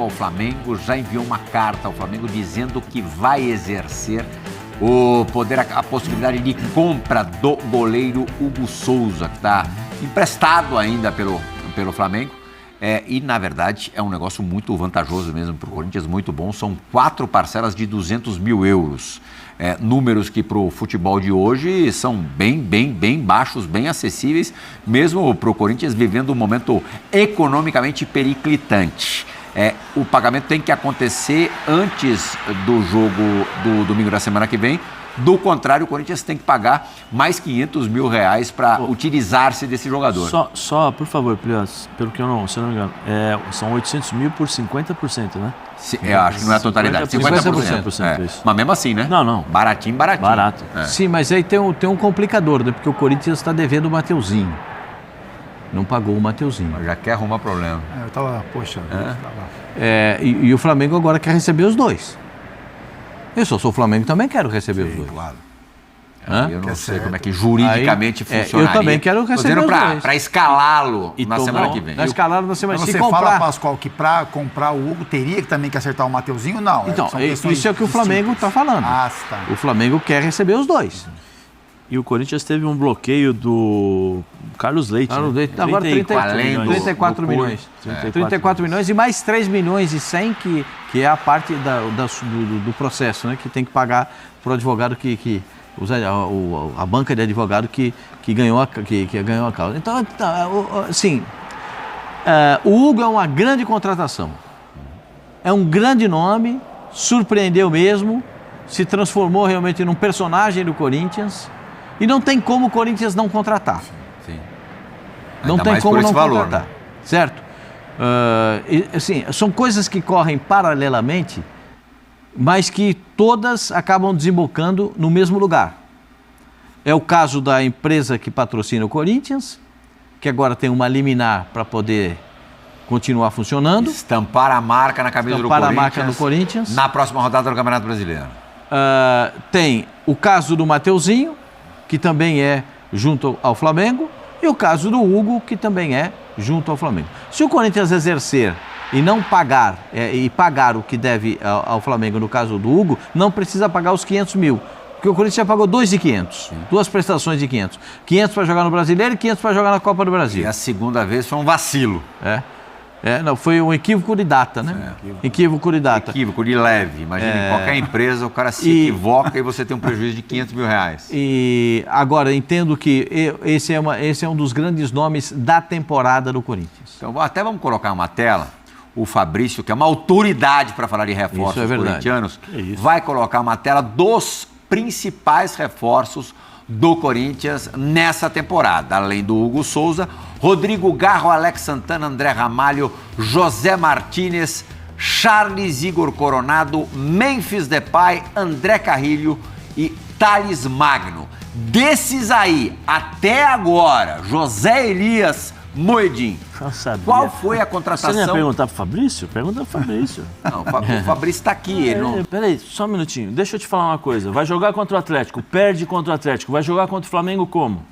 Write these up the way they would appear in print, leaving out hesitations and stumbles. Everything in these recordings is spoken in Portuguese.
ao Flamengo, já enviou uma carta ao Flamengo dizendo que vai exercer o poder, a possibilidade de compra do goleiro Hugo Souza, que está emprestado ainda pelo Flamengo. E, na verdade, é um negócio muito vantajoso mesmo para o Corinthians, muito bom. São 4 parcelas de 200 mil euros. Números que para o futebol de hoje são bem baixos, bem acessíveis, mesmo para o Corinthians vivendo um momento economicamente periclitante. O pagamento tem que acontecer antes do jogo do domingo da semana que vem. Do contrário, o Corinthians tem que pagar mais 500 mil reais para utilizar-se desse jogador. Só, por favor, Plias, pelo que se eu não me engano, são 800 mil por 50%, né? Eu acho que não é a totalidade, 50%. Isso. Mas mesmo assim, né? Não. Baratinho. Barato. Sim, mas aí tem um complicador, né? Porque o Corinthians está devendo o Mateuzinho. Não pagou o Mateuzinho. Já quer arrumar problema. Eu tava, poxa. E o Flamengo agora quer receber os dois. Eu sou o Flamengo, também quero receber os dois. Claro. Eu não sei como é que juridicamente funcionaria. Eu também quero receber os dois. Para escalá-lo na semana que vem. Na escalá-lo na semana que vem. Você fala, Pascoal, que para comprar o Hugo teria que também que acertar o Mateuzinho? Não. Então, isso é o que o Flamengo está falando. Tá. O Flamengo quer receber os dois. E o Corinthians teve um bloqueio do Carlos Leite. Agora 34 milhões. 34 milhões e mais 3 milhões e 100 que é a parte do processo, né? Que tem que pagar para o advogado a banca de advogado que ganhou a causa. Então, assim, o Hugo é uma grande contratação. É um grande nome, surpreendeu mesmo, se transformou realmente num personagem do Corinthians. E não tem como o Corinthians não contratar. Sim. Não tem como não contratar. Né? Certo? Assim, são coisas que correm paralelamente, mas que todas acabam desembocando no mesmo lugar. É o caso da empresa que patrocina o Corinthians, que agora tem uma liminar para poder continuar funcionando. Estampar a marca na camisa do Corinthians. Estampar a marca do Corinthians. Na próxima rodada do Campeonato Brasileiro. Tem o caso do Mateuzinho, que também é junto ao Flamengo, e o caso do Hugo, que também é junto ao Flamengo. Se o Corinthians exercer e não pagar, e pagar o que deve ao Flamengo, no caso do Hugo, não precisa pagar os 500 mil, porque o Corinthians já pagou 2.500, duas prestações de 500. 500 para jogar no Brasileiro e 500 para jogar na Copa do Brasil. E a segunda vez foi um vacilo. Não, foi um equívoco de data, né? Equívoco de data. Equívoco de leve. Imagina, em qualquer empresa o cara se equivoca e você tem um prejuízo de 500 mil reais. E agora, entendo que esse é um dos grandes nomes da temporada do Corinthians. Então, até vamos colocar uma tela. O Fabrício, que é uma autoridade para falar de reforços corintianos, vai colocar uma tela dos principais reforços do Corinthians nessa temporada. Além do Hugo Souza, Rodrigo Garro, Alex Santana, André Ramalho, José Martínez, Charles Igor Coronado, Memphis Depay, André Carrilho e Thales Magno. Desses aí, até agora, José Elias Moedin. Qual foi a contratação? Você não ia perguntar para o Fabrício? Pergunta para o Fabrício. Não, o Fabrício está aqui. Peraí, só um minutinho. Deixa eu te falar uma coisa. Vai jogar contra o Atlético, perde contra o Atlético. Vai jogar contra o Flamengo como?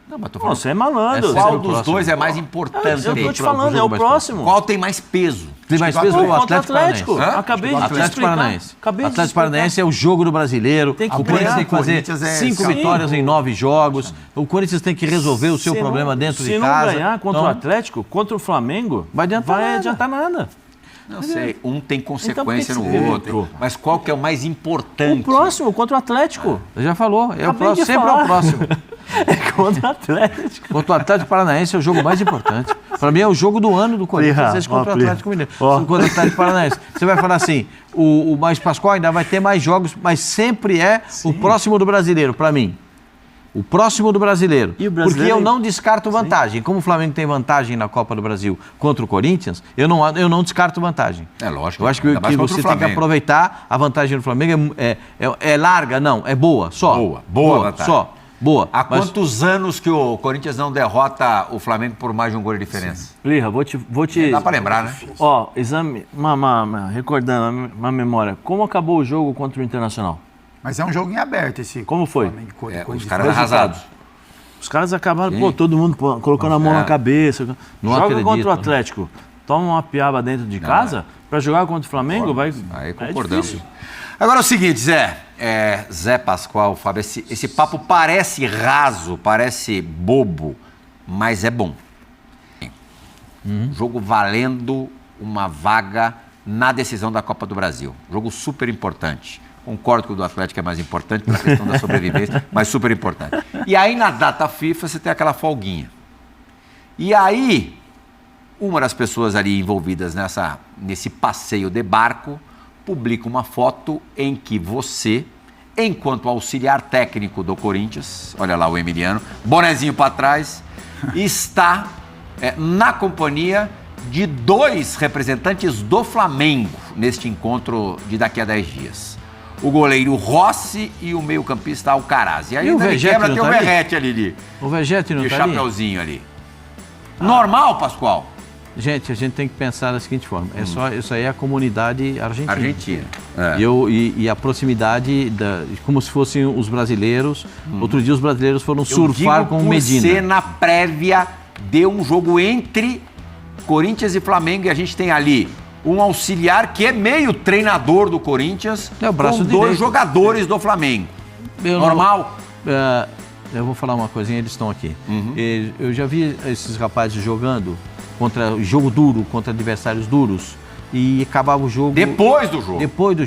Não, mas tô falando. Você é malandro. Qual dos dois é mais importante? Eu tô te falando, é o próximo. Qual tem mais peso? Tem mais peso o Atlético Paranaense. Acabei de Atlético Paranaense. Atlético Paranaense é o jogo do brasileiro. O Corinthians tem que fazer 5 vitórias em 9 jogos. O Corinthians tem que resolver o seu problema dentro de casa. Se não ganhar contra o Atlético, contra o Flamengo, vai adiantar nada. Não sei, um tem consequência no outro. Mas qual que é o mais importante? O próximo, contra o Atlético. Já falou, é o próximo, sempre é o próximo. É contra o Atlético. Contra o Atlético Paranaense é o jogo mais importante. Para mim é o jogo do ano do Corinthians, contra o Atlético Mineiro. Contra o Atlético Paranaense. Você vai falar assim, o mais Pascoal ainda vai ter mais jogos, mas sempre é o próximo do brasileiro, para mim. O próximo do brasileiro. Porque eu não descarto vantagem. Como o Flamengo tem vantagem na Copa do Brasil contra o Corinthians, eu não descarto vantagem. É lógico. Eu acho que você tem que aproveitar a vantagem do Flamengo. É larga? Não, é boa, só. Boa vantagem. Só. Boa. Há quantos anos que o Corinthians não derrota o Flamengo por mais de um gol de diferença? Lirra, vou te... Dá para lembrar, né? Exame... recordando uma memória. Como acabou o jogo contra o Internacional? Mas é um jogo em aberto esse. Como foi? Os caras arrasados. Os caras acabaram, todo mundo colocando a mão na cabeça. Joga contra o Atlético. toma uma piaba dentro de casa para jogar contra o Flamengo, vai... Aí concordamos. Agora é o seguinte, Zé. Zé Pascoal, Fábio, esse papo parece raso, parece bobo, mas é bom. Jogo valendo uma vaga na decisão da Copa do Brasil. Jogo super importante. Concordo que o do Atlético é mais importante pela questão da sobrevivência, mas super importante. E aí na data FIFA você tem aquela folguinha. E aí, uma das pessoas ali envolvidas nesse passeio de barco publica uma foto em que você, enquanto auxiliar técnico do Corinthians, olha lá o Emiliano, bonezinho para trás, está na companhia de 2 representantes do Flamengo neste encontro de daqui a 10 dias. O goleiro Rossi e o meio-campista Alcaraz. E aí o Vegetti tem o Verrete ali. O Vegetti não está ali? E o chapeuzinho ali. Normal, Pascoal? Gente, a gente tem que pensar da seguinte forma. Isso aí é a comunidade argentina. Argentina. E a proximidade, como se fossem os brasileiros. Outro dia os brasileiros foram surfar com o Medina. Você na prévia deu um jogo entre Corinthians e Flamengo e a gente tem ali um auxiliar que é meio treinador do Corinthians com 2 jogadores do Flamengo. Normal? Eu vou falar uma coisinha, eles estão aqui. Eu já vi esses rapazes jogando jogo duro, contra adversários duros, e acabava o jogo... Depois do jogo. Depois do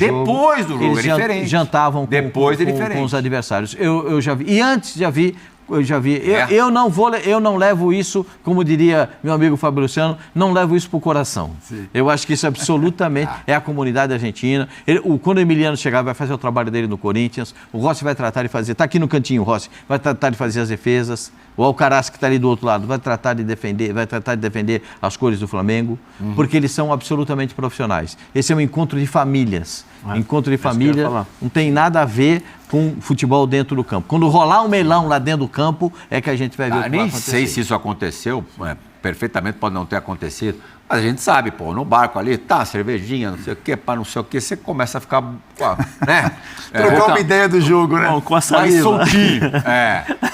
jogo, eles diferente. Jantavam com os adversários. Eu já vi. E antes eu já vi. Eu não levo isso, como diria meu amigo Fábio Luciano, não levo isso pro coração. Sim. Eu acho que isso absolutamente é a comunidade argentina. Quando o Emiliano chegar, vai fazer o trabalho dele no Corinthians, o Rossi vai tratar de fazer, está aqui no cantinho o Rossi, vai tratar de fazer as defesas, o Alcaraz que está ali do outro lado vai tratar de defender as cores do Flamengo, porque eles são absolutamente profissionais. Esse é um encontro de famílias. Encontro de família não tem nada a ver com futebol dentro do campo. Quando rolar um melão lá dentro do campo, é que a gente vai ver o que vai acontecer. Nem sei se isso aconteceu, perfeitamente pode não ter acontecido, mas a gente sabe, no barco ali, cervejinha, não sei o quê, para não sei o quê, você começa a ficar, né? Trocar uma ideia do jogo, né? Com a saliva. Mais soltinho.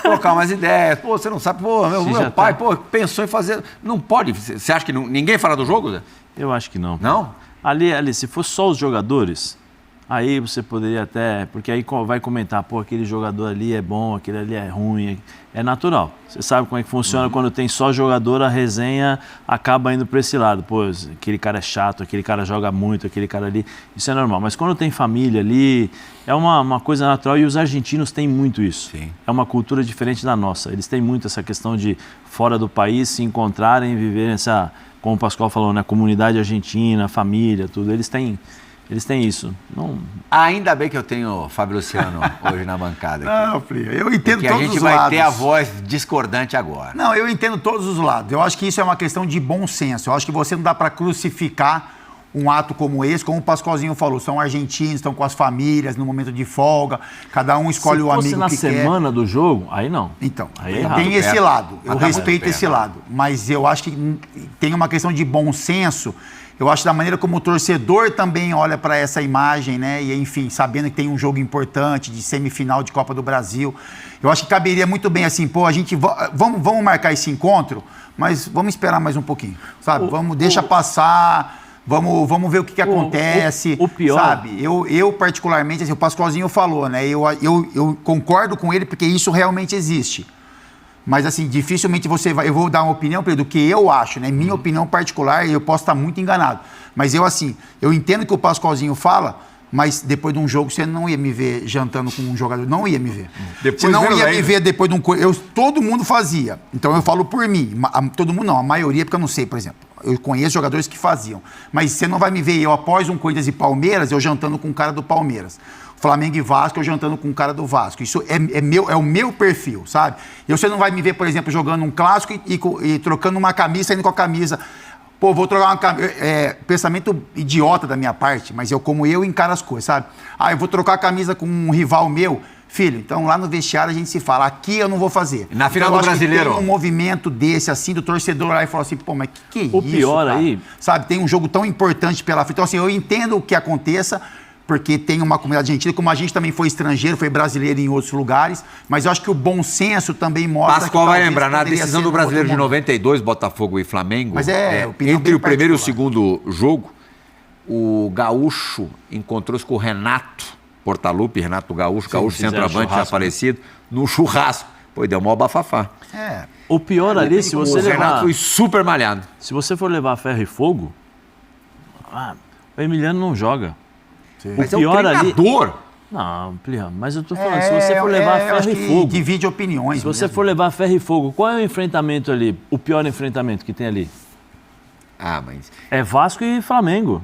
Trocar umas ideias. Você não sabe, meu pai, pensou em fazer, não pode, você acha que ninguém fala do jogo, Zé? Eu acho que não. Não? Ali, se fosse só os jogadores, aí você poderia até... Porque aí vai comentar, aquele jogador ali é bom, aquele ali é ruim. É natural. Você sabe como é que funciona quando tem só jogador, a resenha acaba indo para esse lado. Aquele cara é chato, aquele cara joga muito, aquele cara ali... Isso é normal. Mas quando tem família ali, é uma coisa natural e os argentinos têm muito isso. Sim. É uma cultura diferente da nossa. Eles têm muito essa questão de, fora do país, se encontrarem e viverem essa... Como o Pascoal falou, né? Comunidade argentina, família, tudo. Eles têm isso. Não... Ainda bem que eu tenho o Fábio Luciano hoje na bancada. Não, Flia, eu entendo todos os lados. Porque a gente vai ter a voz discordante agora. Não, eu entendo todos os lados. Eu acho que isso é uma questão de bom senso. Eu acho que você não dá para crucificar um ato como esse, como o Pascoalzinho falou, são argentinos, estão com as famílias no momento de folga, cada um escolhe o amigo que quer. Se fosse na semana do jogo, aí não. Então, aí tem esse lado, eu respeito esse lado, mas eu acho que tem uma questão de bom senso. Eu acho da maneira como o torcedor também olha para essa imagem, né? E, enfim, sabendo que tem um jogo importante de semifinal de Copa do Brasil. Eu acho que caberia muito bem assim, a gente vamos marcar esse encontro, mas vamos esperar mais um pouquinho, sabe? Deixa passar, vamos ver o que acontece. O pior... Sabe? Eu particularmente, assim, o Pascoalzinho falou, né? Eu concordo com ele porque isso realmente existe. Mas, assim, dificilmente você vai... Eu vou dar uma opinião, Pedro, do que eu acho, né? Minha opinião particular, e eu posso estar muito enganado. Mas eu entendo que o Pascoalzinho fala, mas depois de um jogo você não ia me ver jantando com um jogador. Não ia me ver. Você não ia me ver depois de um... Todo mundo fazia. Então, eu falo por mim. Todo mundo não, a maioria, porque eu não sei, por exemplo. Eu conheço jogadores que faziam. Mas você não vai me ver eu, após um Corinthians e Palmeiras, eu jantando com um cara do Palmeiras. Flamengo e Vasco, eu jantando com um cara do Vasco. Isso é o meu perfil, sabe? Você não vai me ver, por exemplo, jogando um clássico e trocando uma camisa, indo com a camisa. Vou trocar uma camisa. Pensamento idiota da minha parte, mas como eu encaro as coisas, sabe? Eu vou trocar a camisa com um rival meu. Filho, então lá no vestiário a gente se fala, aqui eu não vou fazer. Na final do Brasileiro. Tem um movimento desse, assim, do torcedor lá e fala assim, mas que é isso? O pior cara? aí... Sabe, tem um jogo tão importante pela frente. Então, assim, eu entendo o que aconteça, porque tem uma comunidade argentina, como a gente também foi estrangeiro, foi brasileiro em outros lugares, mas eu acho que o bom senso também mostra... Pascoal vai lembrar, na decisão do Brasileiro de 92, Botafogo e Flamengo, mas entre o primeiro e o segundo jogo, o Gaúcho encontrou-se com o Renato Portaluppi, Renato Gaúcho, centroavante já falecido, no churrasco. Pô, deu mó bafafá. O pior ali, se você levar... O Renato foi super malhado. Se você for levar ferro e fogo, o Emiliano não joga. Mas pior é o treinador. Ali... Não, mas eu tô falando, se você for levar ferro e fogo... Divide opiniões. Se você for levar ferro e fogo, qual é o enfrentamento ali, o pior enfrentamento que tem ali? Mas... É Vasco e Flamengo.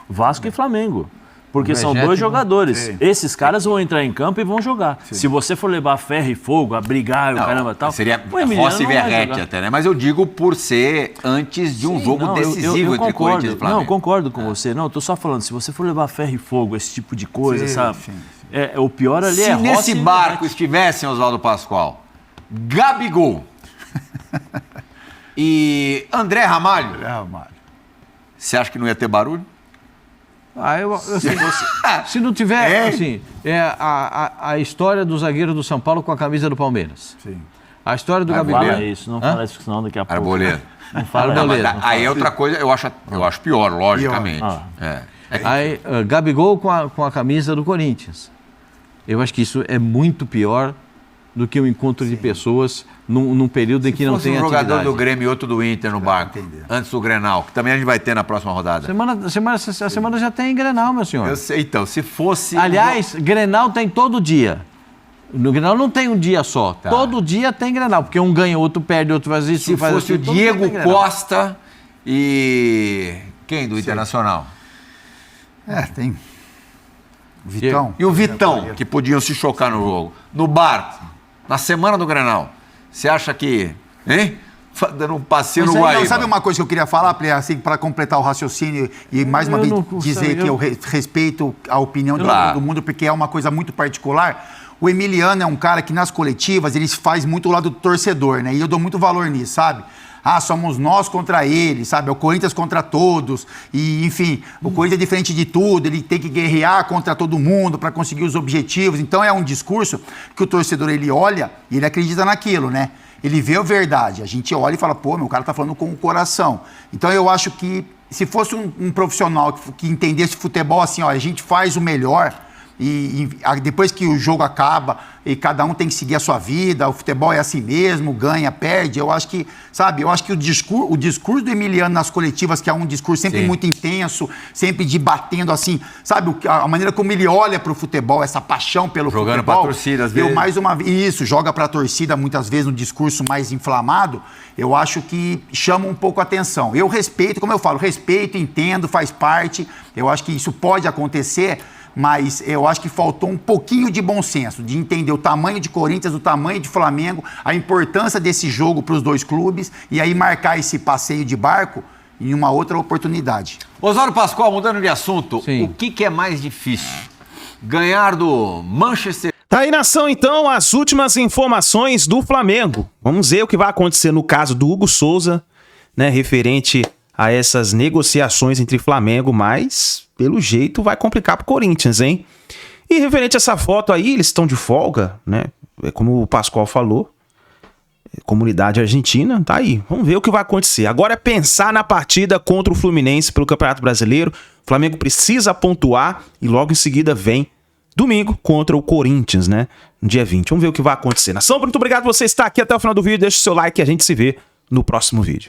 Vasco e Flamengo. Porque são dois jogadores. Sim. Esses caras vão entrar em campo e vão jogar. Sim. Se você for levar ferro e fogo, a brigar e o caramba e tal... Seria Rossi e Verratti até, né? Mas eu digo por ser antes de um jogo decisivo entre Corinthians e Flamengo. Não, concordo com você. Não, eu tô só falando, se você for levar ferro e fogo, esse tipo de coisa, sabe? Sim. O pior ali é Rossi e Verratti. Se nesse barco estivessem, Oswaldo Pascoal, Gabigol e André Ramalho, você acha que não ia ter barulho? Se não tiver, assim, a história do zagueiro do São Paulo com a camisa do Palmeiras. Sim. A história do Gabigol. Não fala isso, senão daqui a pouco. Arboleda. Não fala Arboleda. Aí é outra coisa, eu acho pior, logicamente. Aí, Gabigol com a camisa do Corinthians. Eu acho que isso é muito pior do que o encontro de pessoas num período em que não tem atividade. Se fosse um jogador do Grêmio e outro do Inter no barco, antes do Grenal, que também a gente vai ter na próxima rodada. A semana já tem Grenal, meu senhor. Eu sei, então, se fosse... Aliás, Grenal tem todo dia. No Grenal não tem um dia só. Tá. Todo dia tem Grenal, porque um ganha, outro perde, outro faz isso. Se fosse o Diego Costa e... Quem do Internacional? Tem... Vitão. E o Vitão, que podiam se chocar no jogo. No barco, na semana do Grenal. Você acha que... Hein? Dando um passeio no Guaíba. Sabe uma coisa que eu queria falar, assim, para completar o raciocínio e mais uma vez dizer que eu respeito a opinião de todo mundo, porque é uma coisa muito particular. O Emiliano é um cara que nas coletivas ele faz muito o lado do torcedor, né? E eu dou muito valor nisso, sabe? Somos nós contra ele, sabe? É o Corinthians contra todos. E, enfim, o Corinthians é diferente de tudo, ele tem que guerrear contra todo mundo para conseguir os objetivos. Então é um discurso que o torcedor ele olha e ele acredita naquilo, né? Ele vê a verdade. A gente olha e fala, pô, meu cara tá falando com o coração. Então eu acho que se fosse um profissional que entendesse futebol assim, a gente faz o melhor. E depois que o jogo acaba e cada um tem que seguir a sua vida, o futebol é assim mesmo, ganha, perde, eu acho que, sabe, o discurso do Emiliano nas coletivas, que é um discurso sempre muito intenso, sempre debatendo assim, sabe, a maneira como ele olha pro futebol, essa paixão pelo futebol. Jogando pra torcida, às vezes. Mais uma vez, isso, joga pra torcida muitas vezes no discurso mais inflamado, eu acho que chama um pouco a atenção. Eu respeito, como eu falo, respeito, entendo, faz parte, eu acho que isso pode acontecer, mas eu acho que faltou um pouquinho de bom senso, de entender o tamanho de Corinthians, o tamanho de Flamengo, a importância desse jogo para os dois clubes e aí marcar esse passeio de barco em uma outra oportunidade. Oswaldo Pascoal, mudando de assunto, o que é mais difícil? Ganhar do Manchester... Tá aí, nação, então, as últimas informações do Flamengo. Vamos ver o que vai acontecer no caso do Hugo Souza, né, referente a essas negociações entre Flamengo, mas pelo jeito vai complicar pro Corinthians, hein? E referente a essa foto aí, eles estão de folga, né? Como o Pascoal falou, comunidade argentina, tá aí. Vamos ver o que vai acontecer. Agora é pensar na partida contra o Fluminense pelo Campeonato Brasileiro. O Flamengo precisa pontuar e logo em seguida vem domingo contra o Corinthians, né? No dia 20. Vamos ver o que vai acontecer. Nação, muito obrigado por você estar aqui até o final do vídeo. Deixa o seu like e a gente se vê no próximo vídeo.